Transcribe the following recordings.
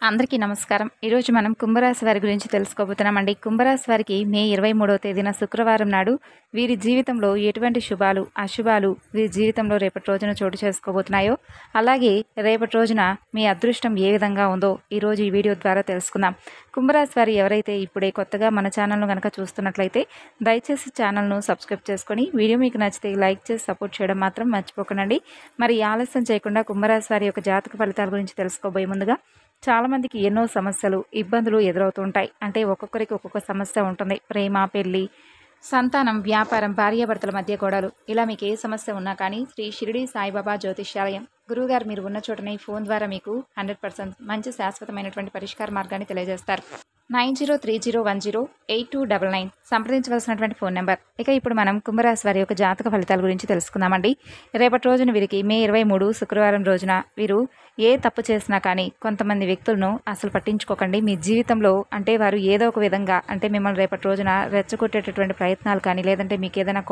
అందరికీ నమస్కారం. ఈరోజు మనం కుంభరాశి వారి గురించి తెలుసుకోబోతున్నామండి. కుంభరాశి వారికి మే 23వ తేదీన శుక్రవారం నాడు వీరి జీవితంలో ఎటువంటి శుభాలు, అశుభాలు వీరి జీవితంలో రేపటి రోజున చోటు చేసుకోబోతున్నాయో, అలాగే రేపటి రోజున మీ అదృష్టం ఏ విధంగా ఉందో ఈరోజు ఈ వీడియో ద్వారా తెలుసుకుందాం. కుంభరాశి వారు ఎవరైతే ఇప్పుడే కొత్తగా మన ఛానల్ను కనుక చూస్తున్నట్లయితే దయచేసి ఛానల్ను సబ్స్క్రైబ్ చేసుకొని వీడియో మీకు నచ్చితే లైక్ చేసి సపోర్ట్ చేయడం మాత్రం మర్చిపోకండి. మరి ఆలస్యం చేయకుండా కుంభరాశి వారి యొక్క జాతక ఫలితాల గురించి తెలుసుకోబోయే ముందుగా చాలామందికి ఎన్నో సమస్యలు, ఇబ్బందులు ఎదురవుతూ ఉంటాయి. అంటే ఒక్కొక్కరికి ఒక్కొక్క సమస్య ఉంటుంది. ప్రేమ, పెళ్లి, సంతానం, వ్యాపారం, భార్యాభర్తల మధ్య గొడవలు, ఇలా మీకు ఏ సమస్య ఉన్నా కానీ శ్రీ షిరిడి సాయిబాబా జ్యోతిష్యాలయం గురువుగారు మీరు ఉన్న చోటనే ఫోన్ ద్వారా మీకు 100% మంచి శాశ్వతమైనటువంటి పరిష్కార మార్గాన్ని తెలియజేస్తారు. 9030108299 సంప్రదించవలసినటువంటి ఫోన్ నెంబర్. ఇక ఇప్పుడు మనం కుంభరాశి వారి యొక్క జాతక ఫలితాల గురించి తెలుసుకుందామండి. రేపటి రోజున వీరికి మే 23 శుక్రవారం రోజున వీరు ఏ తప్పు చేసినా కానీ కొంతమంది వ్యక్తులను అసలు పట్టించుకోకండి. మీ జీవితంలో అంటే వారు ఏదో ఒక విధంగా అంటే మిమ్మల్ని రేపటి రోజున రెచ్చగొట్టేటటువంటి ప్రయత్నాలు కానీ, లేదంటే మీకు ఏదైనా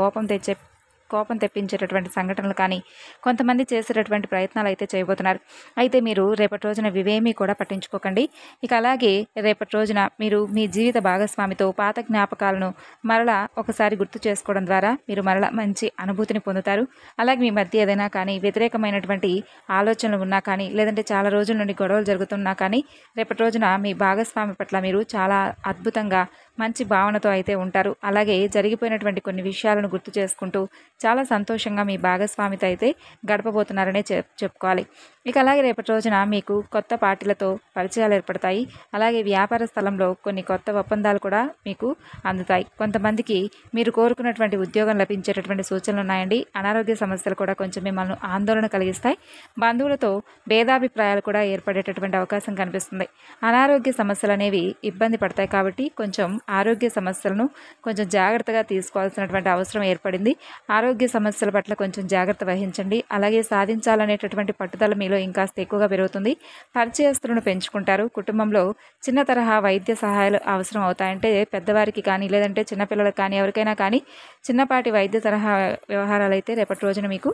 కోపం తెప్పించేటటువంటి సంఘటనలు కానీ కొంతమంది చేసేటటువంటి ప్రయత్నాలు అయితే చేయబోతున్నారు. అయితే మీరు రేపటి రోజున ఇవేమీ కూడా పట్టించుకోకండి. ఇక అలాగే రేపటి రోజున మీరు మీ జీవిత భాగస్వామితో పాత జ్ఞాపకాలను మరలా ఒకసారి గుర్తు చేసుకోవడం ద్వారా మీరు మరలా మంచి అనుభూతిని పొందుతారు. అలాగే మీ మధ్య ఏదైనా కానీ వ్యతిరేకమైనటువంటి ఆలోచనలు ఉన్నా కానీ, లేదంటే చాలా రోజుల నుండి గొడవలు జరుగుతున్నా కానీ రేపటి రోజున మీ భాగస్వామి పట్ల మీరు చాలా అద్భుతంగా మంచి భావనతో అయితే ఉంటారు. అలాగే జరిగిపోయినటువంటి కొన్ని విషయాలను గుర్తు చేసుకుంటూ చాలా సంతోషంగా మీ భాగస్వామితో అయితే గడపబోతున్నారనే చెప్పుకోవాలి. ఇక అలాగే రేపటి రోజున మీకు కొత్త పార్టీలతో పరిచయాలు ఏర్పడతాయి. అలాగే వ్యాపార స్థలంలో కొన్ని కొత్త ఒప్పందాలు కూడా మీకు అందుతాయి. కొంతమందికి మీరు కోరుకున్నటువంటి ఉద్యోగం లభించేటటువంటి సూచనలు ఉన్నాయండి. అనారోగ్య సమస్యలు కూడా కొంచెం మిమ్మల్ని ఆందోళన కలిగిస్తాయి. బంధువులతో భేదాభిప్రాయాలు కూడా ఏర్పడేటటువంటి అవకాశం కనిపిస్తుంది. అనారోగ్య సమస్యలు అనేవి ఇబ్బంది పడతాయి కాబట్టి కొంచెం ఆరోగ్య సమస్యలను కొంచెం జాగ్రత్తగా తీసుకోవాల్సినటువంటి అవసరం ఏర్పడింది. ఆరోగ్య సమస్యల పట్ల కొంచెం జాగ్రత్త వహించండి. అలాగే సాధించాలనేటటువంటి పట్టుదల మీలో ఇంకాస్త ఎక్కువగా పెరుగుతుంది. పరిచయస్తులను పెంచుకుంటారు. కుటుంబంలో చిన్న తరహా వైద్య సహాయాలు అవసరం అవుతాయంటే పెద్దవారికి కానీ, లేదంటే చిన్నపిల్లలకు కానీ, ఎవరికైనా కానీ చిన్నపాటి వైద్య తరహా వ్యవహారాలు అయితే రేపటి రోజున మీకు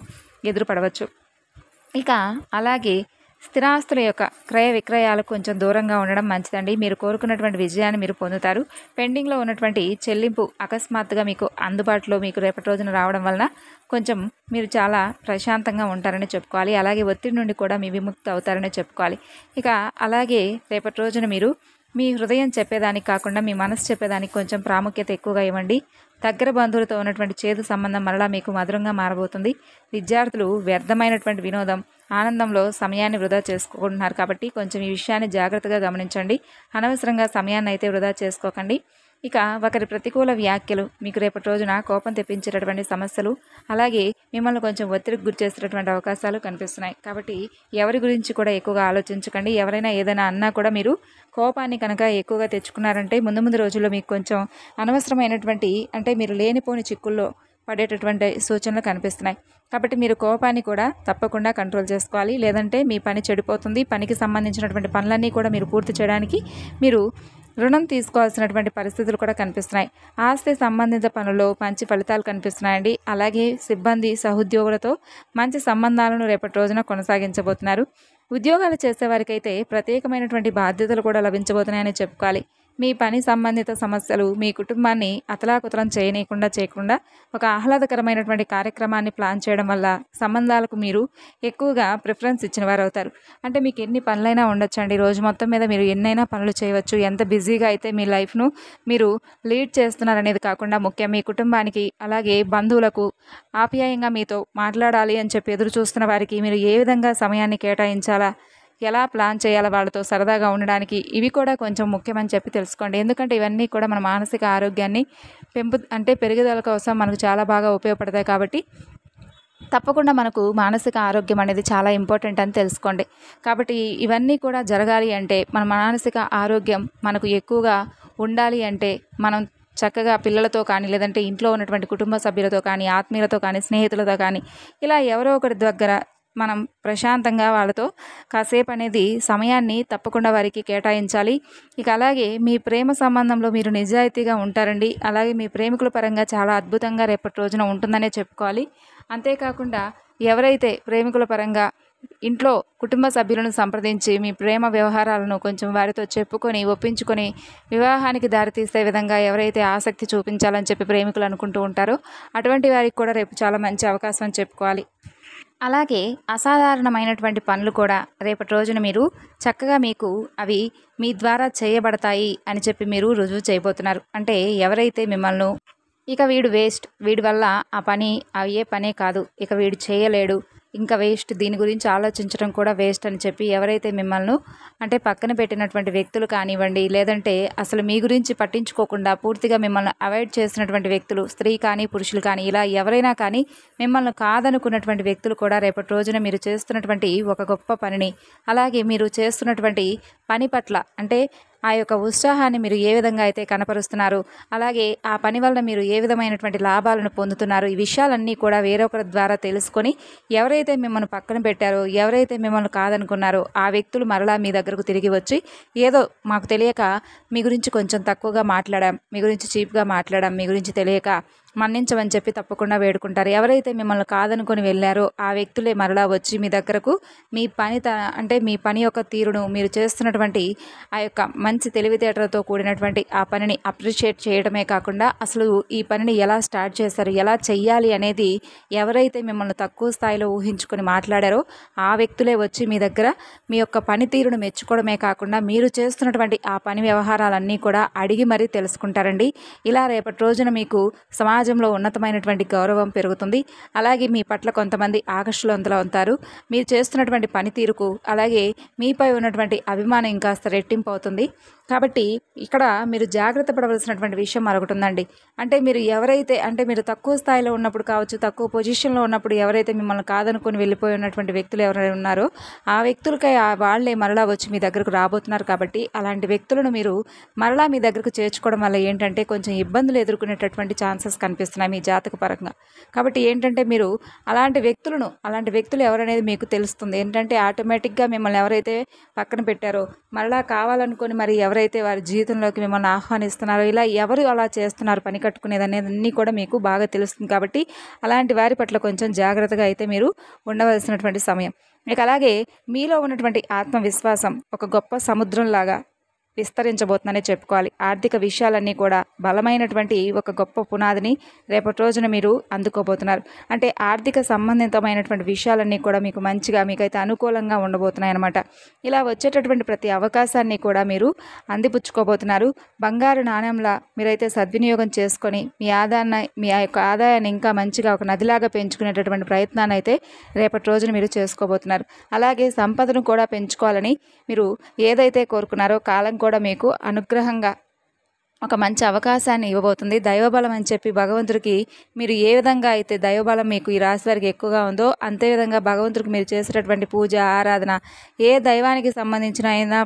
ఎదురుపడవచ్చు. ఇక అలాగే స్థిరాస్తుల యొక్క క్రయ విక్రయాలకు కొంచెం దూరంగా ఉండడం మంచిదండి. మీరు కోరుకున్నటువంటి విజయాన్ని మీరు పొందుతారు. పెండింగ్లో ఉన్నటువంటి చెల్లింపు అకస్మాత్తుగా మీకు అందుబాటులో మీకు రేపటి రోజున రావడం వలన కొంచెం మీరు చాలా ప్రశాంతంగా ఉంటారని చెప్పుకోవాలి. అలాగే ఒత్తిడి నుండి కూడా మీ విముక్తి అవుతారని చెప్పుకోవాలి. ఇక అలాగే రేపటి రోజున మీరు మీ హృదయం చెప్పేదానికి కాకుండా మీ మనసు చెప్పేదానికి కొంచెం ప్రాముఖ్యత ఎక్కువగా ఇవ్వండి. దగ్గర బంధువులతో ఉన్నటువంటి చేదు సంబంధం మరలా మీకు మధురంగా మారబోతుంది. విద్యార్థులు వ్యర్థమైనటువంటి వినోదం, ఆనందంలో సమయాన్ని వృధా చేసుకుంటున్నారు కాబట్టి కొంచెం ఈ విషయాన్ని జాగ్రత్తగా గమనించండి. అనవసరంగా సమయాన్ని అయితే వృధా చేసుకోకండి. ఇక ఒకరి ప్రతికూల వ్యాఖ్యలు మీకు రేపటి రోజున కోపం తెప్పించేటటువంటి సమస్యలు, అలాగే మిమ్మల్ని కొంచెం ఒత్తిడికి గురి చేసేటటువంటి అవకాశాలు కనిపిస్తున్నాయి. కాబట్టి ఎవరి గురించి కూడా ఎక్కువగా ఆలోచించకండి. ఎవరైనా ఏదైనా అన్నా కూడా మీరు కోపాన్ని కనుక ఎక్కువగా తెచ్చుకున్నారంటే ముందు రోజుల్లో మీకు కొంచెం అనవసరమైనటువంటి అంటే మీరు లేనిపోని చిక్కుల్లో పడేటటువంటి సూచనలు కనిపిస్తున్నాయి. కాబట్టి మీరు కోపాన్ని కూడా తప్పకుండా కంట్రోల్ చేసుకోవాలి. లేదంటే మీ పని చెడిపోతుంది. పనికి సంబంధించినటువంటి పనులన్నీ కూడా మీరు పూర్తి చేయడానికి మీరు రుణం తీసుకోవాల్సినటువంటి పరిస్థితులు కూడా కనిపిస్తున్నాయి. ఆస్తి సంబంధిత పనుల్లో మంచి ఫలితాలు కనిపిస్తున్నాయండి. అలాగే సిబ్బంది, సహోద్యోగులతో మంచి సంబంధాలను రేపటి రోజున కొనసాగించబోతున్నారు. ఉద్యోగాలు చేసేవారికైతే ప్రత్యేకమైనటువంటి బాధ్యతలు కూడా లభించబోతున్నాయని చెప్పుకోవాలి. మీ పని సంబంధిత సమస్యలు మీ కుటుంబాన్ని అతలాకుతలం చేయకుండా ఒక ఆహ్లాదకరమైనటువంటి కార్యక్రమాన్ని ప్లాన్ చేయడం వల్ల సంబంధాలకు మీరు ఎక్కువగా ప్రిఫరెన్స్ ఇచ్చిన వారు అవుతారు. అంటే మీకు ఎన్ని పనులైనా ఉండొచ్చండి. రోజు మొత్తం మీద మీరు ఎన్నైనా పనులు చేయవచ్చు. ఎంత బిజీగా అయితే మీ లైఫ్ను మీరు లీడ్ చేస్తున్నారనేది కాకుండా ముఖ్యం మీ కుటుంబానికి, అలాగే బంధువులకు ఆప్యాయంగా మీతో మాట్లాడాలి అని చెప్పి ఎదురు చూస్తున్న వారికి మీరు ఏ విధంగా సమయాన్ని కేటాయించాలా, ఎలా ప్లాన్ చేయాలి, వాళ్ళతో సరదాగా ఉండడానికి ఇవి కూడా కొంచెం ముఖ్యమని చెప్పి తెలుసుకోండి. ఎందుకంటే ఇవన్నీ కూడా మన మానసిక ఆరోగ్యాన్ని పెరుగుదల కోసం మనకు చాలా బాగా ఉపయోగపడతాయి. కాబట్టి తప్పకుండా మనకు మానసిక ఆరోగ్యం అనేది చాలా ఇంపార్టెంట్ అని తెలుసుకోండి. కాబట్టి ఇవన్నీ కూడా జరగాలి అంటే మన మానసిక ఆరోగ్యం మనకు ఎక్కువగా ఉండాలి అంటే మనం చక్కగా పిల్లలతో కానీ, లేదంటే ఇంట్లో ఉన్నటువంటి కుటుంబ సభ్యులతో కానీ, ఆత్మీయులతో కానీ, స్నేహితులతో కానీ ఇలా ఎవరో ఒకరి దగ్గర మనం ప్రశాంతంగా వాళ్ళతో కాసేపు అనేది సమయాన్ని తప్పకుండా వారికి కేటాయించాలి. ఇక అలాగే మీ ప్రేమ సంబంధంలో మీరు నిజాయితీగా ఉంటారండి. అలాగే మీ ప్రేమికుల పరంగా చాలా అద్భుతంగా రేపటి రోజున ఉంటుందనే చెప్పుకోవాలి. అంతేకాకుండా ఎవరైతే ప్రేమికుల పరంగా ఇంట్లో కుటుంబ సభ్యులను సంప్రదించి మీ ప్రేమ వ్యవహారాలను కొంచెం వారితో చెప్పుకొని ఒప్పించుకొని వివాహానికి దారితీసే విధంగా ఎవరైతే ఆసక్తి చూపించాలని చెప్పి ప్రేమికులు అనుకుంటూ ఉంటారో అటువంటి వారికి కూడా రేపు చాలా మంచి అవకాశం అని చెప్పుకోవాలి. అలాగే అసాధారణమైనటువంటి పనులు కూడా రేపటి రోజున మీరు చక్కగా మీకు అవి మీ ద్వారా చేయబడతాయి అని చెప్పి మీరు రుజువు చేయబోతున్నారు. అంటే ఎవరైతే మిమ్మల్ని ఇక వీడు వేస్ట్, వీడి వల్ల ఆ పని అయ్యే పనే కాదు, ఇక వీడు చేయలేడు, ఇంకా వేస్ట్, దీని గురించి ఆలోచించడం కూడా వేస్ట్ అని చెప్పి ఎవరైతే మిమ్మల్ని అంటే పక్కన పెట్టినటువంటి వ్యక్తులు కానివ్వండి, లేదంటే అసలు మీ గురించి పట్టించుకోకుండా పూర్తిగా మిమ్మల్ని అవాయిడ్ చేసినటువంటి వ్యక్తులు, స్త్రీ కానీ పురుషులు కానీ, ఇలా ఎవరైనా కానీ మిమ్మల్ని కాదనుకున్నటువంటి వ్యక్తులు కూడా రేపటి రోజున మీరు చేస్తున్నటువంటి ఒక గొప్ప పనిని, అలాగే మీరు చేస్తున్నటువంటి పని పట్ల అంటే ఆ యొక్క ఉత్సాహాన్ని మీరు ఏ విధంగా అయితే కనపరుస్తున్నారు, అలాగే ఆ పని వల్ల మీరు ఏ విధమైనటువంటి లాభాలను పొందుతున్నారు, ఈ విషయాలన్నీ కూడా వేరొకరి ద్వారా తెలుసుకొని ఎవరైతే మిమ్మల్ని పక్కన పెట్టారో, ఎవరైతే మిమ్మల్ని కాదనుకున్నారో ఆ వ్యక్తులు మరలా మీ దగ్గరకు తిరిగి వచ్చి ఏదో మాకు తెలియక మీ గురించి కొంచెం తక్కువగా మాట్లాడాం, మీ గురించి చీప్గా మాట్లాడాం, మీ గురించి తెలియక మన్నించమని చెప్పి తప్పకుండా వేడుకుంటారు. ఎవరైతే మిమ్మల్ని కాదనుకొని వెళ్ళారో ఆ వ్యక్తులే మరలా వచ్చి మీ దగ్గరకు మీ పని అంటే మీ పని యొక్క తీరును, మీరు చేస్తున్నటువంటి ఆ యొక్క మంచి తెలివితేటలతో కూడినటువంటి ఆ పనిని అప్రిషియేట్ చేయడమే కాకుండా అసలు ఈ పనిని ఎలా స్టార్ట్ చేశారు, ఎలా చెయ్యాలి అనేది ఎవరైతే మిమ్మల్ని తక్కువ స్థాయిలో ఊహించుకొని మాట్లాడారో ఆ వ్యక్తులే వచ్చి మీ దగ్గర మీ యొక్క పనితీరును మెచ్చుకోవడమే కాకుండా మీరు చేస్తున్నటువంటి ఆ పని వ్యవహారాలన్నీ కూడా అడిగి మరీ తెలుసుకుంటారండి. ఇలా రేపటి రోజున మీకు సమాజంలో ఉన్నతమైనటువంటి గౌరవం పెరుగుతుంది. అలాగే మీ పట్ల కొంతమంది ఆకర్షవంతులు అవుతారు. మీరు చేస్తున్నటువంటి పనితీరుకు అలాగే మీపై ఉన్నటువంటి అభిమానం ఇంకాస్త రెట్టింపు అవుతుంది. కాబట్టి ఇక్కడ మీరు జాగ్రత్త పడవలసినటువంటి విషయం మరొకటి ఉందండి. అంటే మీరు ఎవరైతే అంటే మీరు తక్కువ స్థాయిలో ఉన్నప్పుడు కావచ్చు, తక్కువ పొజిషన్లో ఉన్నప్పుడు ఎవరైతే మిమ్మల్ని కాదనుకొని వెళ్ళిపోయి ఉన్నటువంటి వ్యక్తులు ఎవరైనా ఉన్నారో ఆ వ్యక్తులకై వాళ్ళే మరలా వచ్చి మీ దగ్గరకు రాబోతున్నారు. కాబట్టి అలాంటి వ్యక్తులను మీరు మరలా మీ దగ్గరకు చేర్చుకోవడం వల్ల ఏంటంటే కొంచెం ఇబ్బందులు ఎదుర్కొనేటటువంటి ఛాన్సెస్ కనిపిస్తున్నాయి మీ జాతక పరంగా. కాబట్టి ఏంటంటే మీరు అలాంటి వ్యక్తులు ఎవరనేది మీకు తెలుస్తుంది. ఏంటంటే ఆటోమేటిక్గా మిమ్మల్ని ఎవరైతే పక్కన పెట్టారో మరలా కావాలనుకొని మరి ఎవరైతే వారి జీవితంలోకి మిమ్మల్ని ఆహ్వానిస్తున్నారో ఇలా ఎవరు అలా చేస్తున్నారు పని కట్టుకునేది అనేది అన్నీ కూడా మీకు బాగా తెలుస్తుంది. కాబట్టి అలాంటి వారి పట్ల కొంచెం జాగ్రత్తగా అయితే మీరు ఉండవలసినటువంటి సమయం. ఇక అలాగే మీలో ఉన్నటువంటి ఆత్మవిశ్వాసం ఒక గొప్ప సముద్రంలాగా విస్తరించబోతుందనే చెప్పుకోవాలి. ఆర్థిక విషయాలన్నీ కూడా బలమైనటువంటి ఒక గొప్ప పునాదిని రేపటి రోజున మీరు అందుకోబోతున్నారు. అంటే ఆర్థిక సంబంధితమైనటువంటి విషయాలన్నీ కూడా మీకు మంచిగా మీకైతే అనుకూలంగా ఉండబోతున్నాయి అన్నమాట. ఇలా వచ్చేటటువంటి ప్రతి అవకాశాన్ని కూడా మీరు అందిపుచ్చుకోబోతున్నారు. బంగారు నాణ్యంలా మీరైతే సద్వినియోగం చేసుకొని మీ యొక్క ఆదాయాన్ని ఇంకా మంచిగా ఒక నదిలాగా పెంచుకునేటటువంటి ప్రయత్నాన్ని అయితే రేపటి రోజున మీరు చేసుకోబోతున్నారు. అలాగే సంపదను కూడా పెంచుకోవాలని మీరు ఏదైతే కోరుకున్నారో కాలం కూడా మీకు అనుగ్రహంగా ఒక మంచి అవకాశాన్ని ఇవ్వబోతుంది. దైవబలం అని చెప్పి భగవంతుడికి మీరు ఏ విధంగా అయితే దైవబలం మీకు ఈ రాశి వారికి ఎక్కువగా ఉందో అంతే విధంగా భగవంతుడికి మీరు చేసేటటువంటి పూజ, ఆరాధన ఏ దైవానికి సంబంధించిన అయినా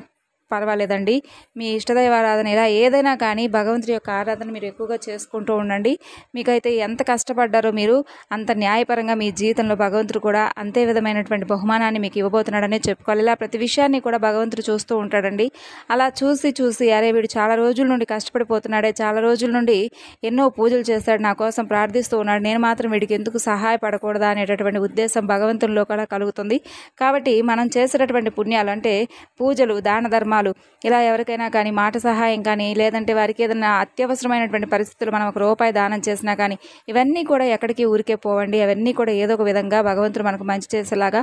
పర్వాలేదండి, మీ ఇష్టదైవ ఆరాధన ఇలా ఏదైనా కానీ భగవంతుడి యొక్క ఆరాధన మీరు ఎక్కువగా చేసుకుంటూ ఉండండి. మీకైతే ఎంత కష్టపడ్డారో మీరు అంత న్యాయపరంగా మీ జీవితంలో భగవంతుడు కూడా అంతే విధమైనటువంటి బహుమానాన్ని మీకు ఇవ్వబోతున్నాడనే చెప్పుకోవాలి. ఇలా ప్రతి విషయాన్ని కూడా భగవంతుడు చూస్తూ ఉంటాడండి. అలా చూసి అరే వీడు చాలా రోజుల నుండి కష్టపడిపోతున్నాడే, చాలా రోజుల నుండి ఎన్నో పూజలు చేస్తాడు, నా కోసం ప్రార్థిస్తూ ఉన్నాడు, నేను మాత్రం వీడికి ఎందుకు సహాయపడకూడదా అనేటటువంటి ఉద్దేశం భగవంతునిలో కూడా కలుగుతుంది. కాబట్టి మనం చేసేటటువంటి పుణ్యాలు అంటే పూజలు, దాన ధర్మాలు ఇలా ఎవరికైనా కానీ మాట సహాయం కానీ లేదంటే వారికి ఏదైనా అత్యవసరమైనటువంటి పరిస్థితులు మనం ₹1 దానం చేసినా కానీ ఇవన్నీ కూడా ఎక్కడికి ఊరికే పోవండి. అవన్నీ కూడా ఏదో ఒక విధంగా భగవంతుడు మనకు మంచి చేసేలాగా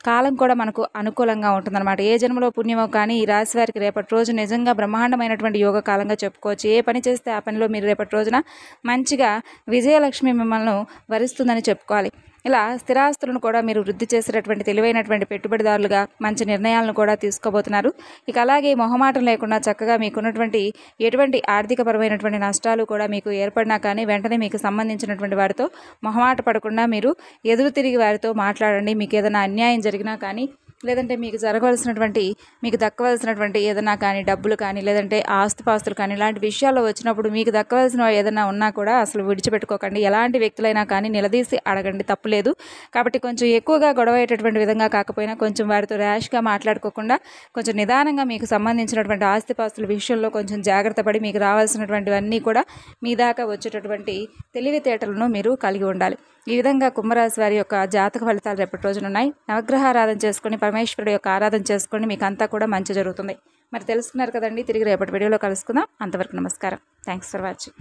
కాలం కూడా మనకు అనుకూలంగా ఉంటుందన్నమాట. ఏ జన్మలో పుణ్యమో కానీ ఈ రాశి వారికి రేపటి రోజు నిజంగా బ్రహ్మాండమైనటువంటి యోగ కాలంగా చెప్పుకోవచ్చు. ఏ పని చేస్తే ఆ పనిలో మీరు రేపటి రోజున మంచిగా విజయలక్ష్మి మిమ్మల్ని వరిస్తుందని చెప్పుకోవాలి. ఇలా స్థిరాస్తులను కూడా మీరు వృద్ధి చేసేటటువంటి తెలివైనటువంటి పెట్టుబడిదారులుగా మంచి నిర్ణయాలను కూడా తీసుకోబోతున్నారు. ఇక అలాగే మొహమాటం లేకుండా చక్కగా మీకున్నటువంటి ఎటువంటి ఆర్థికపరమైనటువంటి నష్టాలు కూడా మీకు ఏర్పడినా కానీ వెంటనే మీకు సంబంధించినటువంటి వారితో మొహమాట పడకుండా మీరు ఎదురు తిరిగి వారితో మాట్లాడండి. మీకు ఏదైనా అన్యాయం జరిగినా కానీ లేదంటే మీకు మీకు దక్కవలసినటువంటి ఏదైనా కానీ డబ్బులు కానీ లేదంటే ఆస్తుపాస్తులు కానీ ఇలాంటి విషయాల్లో వచ్చినప్పుడు మీకు దక్కవలసిన ఏదైనా ఉన్నా కూడా అసలు విడిచిపెట్టుకోకండి. ఎలాంటి వ్యక్తులైనా కానీ నిలదీసి అడగండి, తప్పులేదు. కాబట్టి కొంచెం ఎక్కువగా గొడవయ్యేటటువంటి విధంగా కాకపోయినా కొంచెం వారితో ర్యాష్గా మాట్లాడుకోకుండా కొంచెం నిదానంగా మీకు సంబంధించినటువంటి ఆస్తిపాస్తుల విషయంలో కొంచెం జాగ్రత్త పడి మీకు రావాల్సినటువంటివన్నీ కూడా మీ దాకా వచ్చేటటువంటి తెలివితేటలను మీరు కలిగి ఉండాలి. ఈ విధంగా కుంభరాశి వారి యొక్క జాతక ఫలితాలు రేపటి రోజున ఉన్నాయి. నవగ్రహ ఆరాధన చేసుకొని పరమేశ్వరుడు యొక్క ఆరాధన చేసుకోండి, మీకు అంతా కూడా మంచి జరుగుతుంది. మరి తెలుసుకున్నారు కదండి. తిరిగి రేపటి వీడియోలో కలుసుకుందాం. అంతవరకు నమస్కారం. Thanks for watching.